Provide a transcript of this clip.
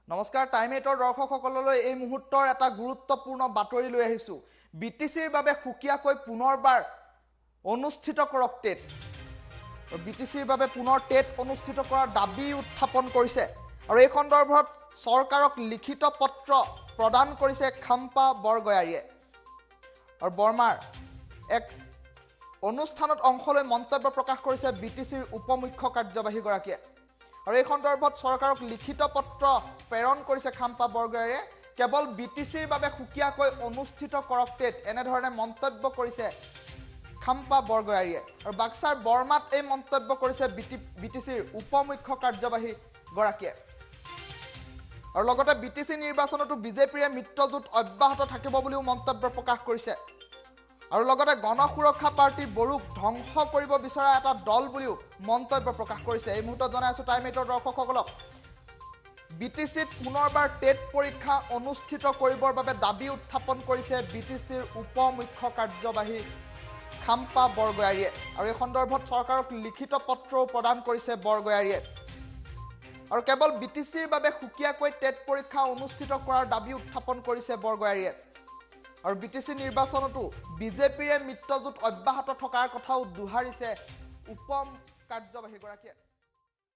নমস্কাৰ টাইম 8ৰ দৰ্শকসকললৈ এই মুহূৰ্তৰ এটা গুৰুত্বপূৰ্ণ বাতৰি লৈ আহিছো বিটিচিৰ বাবে সুকিয়াকৈ পুনৰবাৰ অনুষ্ঠিত কৰক টেট বিটিচিৰ বাবে পুনৰ টেট অনুষ্ঠিত কৰাৰ দাবী উত্থাপন কৰিছে আৰু এই সন্দৰ্ভত চৰকাৰক লিখিত পত্ৰ প্ৰদান কৰিছে খাম্পা বৰগয়াৰীয়ে আৰু বৰ্মাৰ এক অনুষ্ঠানত অংশ লৈ মন্তব্য প্ৰকাশ কৰিছে বিটিচিৰ উপমুখ্য কাৰ্যবাহী গৰাকীয়ে আৰু এই সন্দৰ্ভত চৰকাৰক লিখিত পত্ৰ প্ৰেৰণ কৰিছে খাম্পা বৰগয়াৰীয়ে কেৱল বিটিচিৰ বাবে সুকিয়াকৈ অনুষ্ঠিত কৰক টেট এনেধৰণে মন্তব্য কৰিছে খাম্পা বৰগয়াৰীয়ে আৰু বাক্সাৰ বৰ্মাত এই মন্তব্য কৰিছে বিটিচিৰ উপমুখ্য কাৰ্যবাহী গৰাকীয়ে আৰু লগতে বিটিচি নিৰ্বাচনতো বিজেপিৰ মিত্ৰজোঁট অব্যাহত থাকিব বুলিও মন্তব্য প্ৰকাশ কৰিছে আৰু লগতে গণসুৰক্ষা পাৰ্টি বড়োক ধ্বংস কৰিব বিচৰা এটা দল বুলিও মন্তব্য প্ৰকাশ কৰিছে এই মুহূৰ্তত জনাই আছো টাইম 8ৰ দৰ্শকসকলক বিটিচিত পুনৰবাৰ টেট পৰীক্ষা অনুষ্ঠিত কৰিবৰ বাবে দাবী উত্থাপন কৰিছে বিটিচিৰ উপমুখ্য কাৰ্যবাহী খাম্পা বৰগয়াৰীয়ে আৰু এই সন্দৰ্ভত চৰকাৰক লিখিত পত্ৰও প্ৰদান কৰিছে বৰগয়াৰীয়ে আৰু কেৱল বিটিচিৰ বাবে সুকিয়াকৈ টেট পৰীক্ষা অনুষ্ঠিত কৰাৰ দাবী উত্থাপন কৰিছে বৰগয়াৰীয়ে আৰু বিটিচি নিৰ্বাচনতো বিজেপিৰ মিত্ৰজোঁট অব্যাহত থকাৰ কথাও দুহাৰিছে উপম কাৰ্যবাহী গৰাকীয়ে